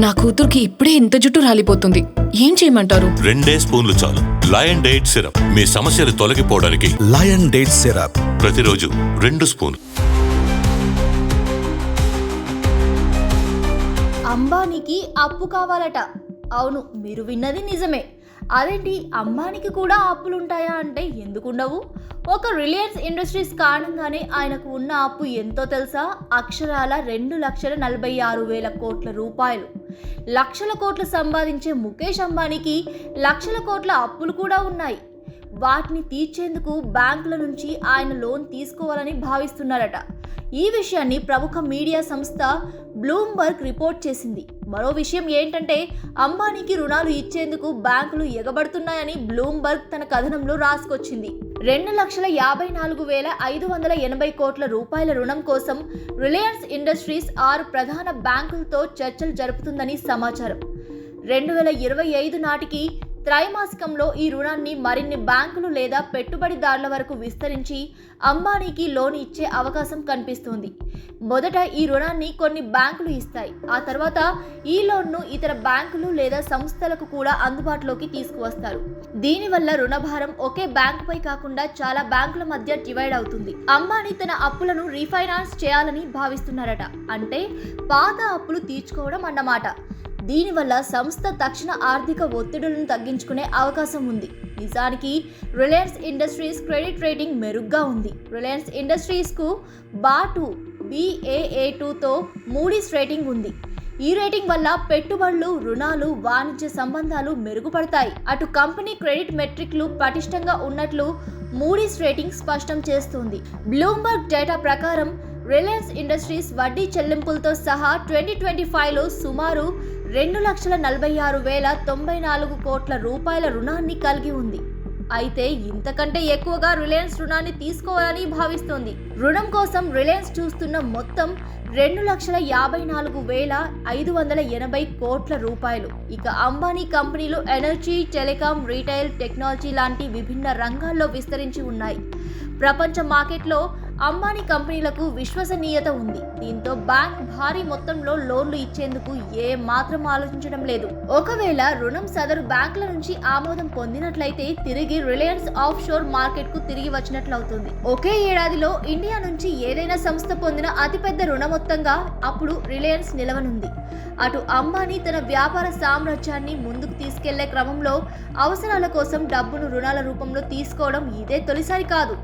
నా కూతురికి ఇప్పుడే ఇంత జుట్టు రాలిపోతుంది, ఏం చేయమంటారు? 2 స్పూన్లు చాలు. లయన్ డేట్ సిరప్ మీ సమస్యలు తొలగిపోవడానికి. లయన్ డేట్ సిరప్ ప్రతిరోజు 2 స్పూన్లు. అంబానీకి అప్పు కావాలట. అవును, మీరు విన్నది నిజమే. అదేంటి, అంబానీకి కూడా అప్పులుంటాయా అంటే ఎందుకుండవు? ఒక రిలయన్స్ ఇండస్ట్రీస్ కారణంగానే ఆయనకు ఉన్న అప్పు ఎంతో తెలుసా? అక్షరాల 2,46,000 కోట్ల రూపాయలు. లక్షల కోట్లు సంపాదించే ముఖేష్ అంబానీకి లక్షల కోట్ల అప్పులు కూడా ఉన్నాయి. వాటిని తీర్చేందుకు బ్యాంకుల నుంచి ఆయన లోన్ తీసుకోవాలని భావిస్తున్నారట. ఈ విషయాన్ని ప్రముఖ మీడియా సంస్థ బ్లూంబర్గ్ రిపోర్ట్ చేసింది. మరో విషయం ఏంటంటే, అంబానీకి రుణాలు ఇచ్చేందుకు బ్యాంకులు ఎగబడుతున్నాయని బ్లూంబర్గ్ తన కథనంలో రాసుకొచ్చింది. 2,54,580 కోట్ల రూపాయల రుణం కోసం రిలయన్స్ ఇండస్ట్రీస్ 6 ప్రధాన బ్యాంకులతో చర్చలు జరుపుతుందని సమాచారం. 2025 నాటికి త్రైమాసికంలో ఈ రుణాన్ని మరిన్ని బ్యాంకులు లేదా పెట్టుబడిదారుల వరకు విస్తరించి అంబానీకి లోన్ ఇచ్చే అవకాశం కనిపిస్తోంది. మొదట ఈ రుణాన్ని కొన్ని బ్యాంకులు ఇస్తాయి. ఆ తర్వాత ఈ లోన్ను ఇతర బ్యాంకులు లేదా సంస్థలకు కూడా అందుబాటులోకి తీసుకువస్తారు. దీనివల్ల రుణభారం ఒకే బ్యాంకుపై కాకుండా చాలా బ్యాంకుల మధ్య డివైడ్ అవుతుంది. అంబానీ తన అప్పులను రీఫైనాన్స్ చేయాలని భావిస్తున్నారట. అంటే పాత అప్పులు తీర్చుకోవడం అన్నమాట. దీనివల్ల సంస్థ తక్షణ ఆర్థిక ఒత్తిడులను తగ్గించుకునే అవకాశం ఉంది. నిజానికి రిలయన్స్ ఇండస్ట్రీస్ క్రెడిట్ రేటింగ్ మెరుగ్గా ఉంది. రిలయన్స్ ఇండస్ట్రీస్కు Baa2తో మూడీస్ రేటింగ్ ఉంది. ఈ రేటింగ్ వల్ల పెట్టుబడులు, రుణాలు, వాణిజ్య సంబంధాలు మెరుగుపడతాయి. అటు కంపెనీ క్రెడిట్ మెట్రిక్లు పటిష్టంగా ఉన్నట్లు మూడీస్ రేటింగ్ స్పష్టం చేస్తుంది. బ్లూంబర్గ్ డేటా ప్రకారం రిలయన్స్ ఇండస్ట్రీస్ వడ్డీ చెల్లింపులతో సహా 2025లో సుమారు 2,46,094 కోట్ల రూపాయల రుణాన్ని కలిగి ఉంది. అయితే ఇంతకంటే ఎక్కువగా రిలయన్స్ రుణాన్ని తీసుకోవాలని భావిస్తోంది. రుణం కోసం రిలయన్స్ చూస్తున్న మొత్తం 2,54,580 కోట్ల రూపాయలు. ఇక అంబానీ కంపెనీలు ఎనర్జీ, టెలికాం, రీటైల్, టెక్నాలజీ లాంటి విభిన్న రంగాల్లో విస్తరించి ఉన్నాయి. ప్రపంచ మార్కెట్లో అంబానీ కంపెనీలకు విశ్వసనీయత ఉంది. దీంతో బ్యాంక్ భారీ మొత్తంలో లోన్లు ఇచ్చేందుకు ఏ మాత్రం ఆలోచించడం లేదు. ఒకవేళ రుణం సదరు బ్యాంకుల నుంచి ఆమోదం పొందినట్లయితే తిరిగి రిలయన్స్ ఆఫ్ షోర్ మార్కెట్ కు తిరిగి వచ్చినట్లవుతుంది. ఒకే ఏడాదిలో ఇండియా నుంచి ఏదైనా సంస్థ పొందిన అతిపెద్ద రుణ మొత్తంగా అప్పుడు రిలయన్స్ నిలవనుంది. అటు అంబానీ తన వ్యాపార సామ్రాజ్యాన్ని ముందుకు తీసుకెళ్లే క్రమంలో అవసరాల కోసం డబ్బును రుణాల రూపంలో తీసుకోవడం ఇదే తొలిసారి కాదు.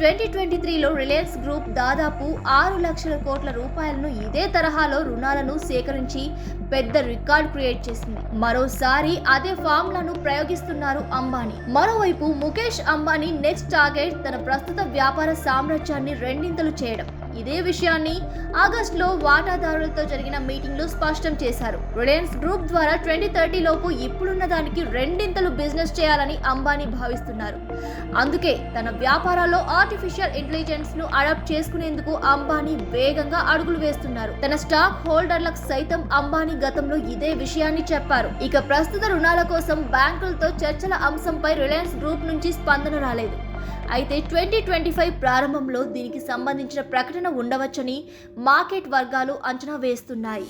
2023లో రిలయన్స్ గ్రూప్ దాదాపు 6 లక్షల కోట్ల రూపాయలను ఇదే తరహాలో రుణాలను సేకరించి పెద్ద రికార్డ్ క్రియేట్ చేసింది. మరోసారి అదే ఫార్ములాను ప్రయోగిస్తున్నారు అంబానీ. మరోవైపు ముఖేష్ అంబానీ నెక్స్ట్ టార్గెట్ తన ప్రస్తుత వ్యాపార సామ్రాజ్యాన్ని రెండింతలు చేయడం. ఇదే విషయాన్ని ఆగస్టులో వాటాదారులతో జరిగిన మీటింగ్లో స్పష్టం చేశారు. రిలయన్స్ గ్రూప్ ద్వారా 2030 లోపు ఇప్పుడున్న దానికి రెండింతలు బిజినెస్ చేయాలని అంబానీ భావిస్తున్నారు. అందుకే తన వ్యాపారాల్లో ఆర్టిఫిషియల్ ఇంటెలిజెన్స్ ను అడాప్ట్ చేసుకునేందుకు అంబానీ వేగంగా అడుగులు వేస్తున్నారు. తన స్టాక్ హోల్డర్లకు సైతం అంబానీ గతంలో ఇదే విషయాన్ని చెప్పారు. ఇక ప్రస్తుత రుణాల కోసం బ్యాంకులతో చర్చల అంశంపై రిలయన్స్ గ్రూప్ నుంచి స్పందన రాలేదు. అయితే 2025 ప్రారంభంలో దీనికి సంబంధించిన ప్రకటన ఉండవచ్చని మార్కెట్ వర్గాలు అంచనా వేస్తున్నాయి.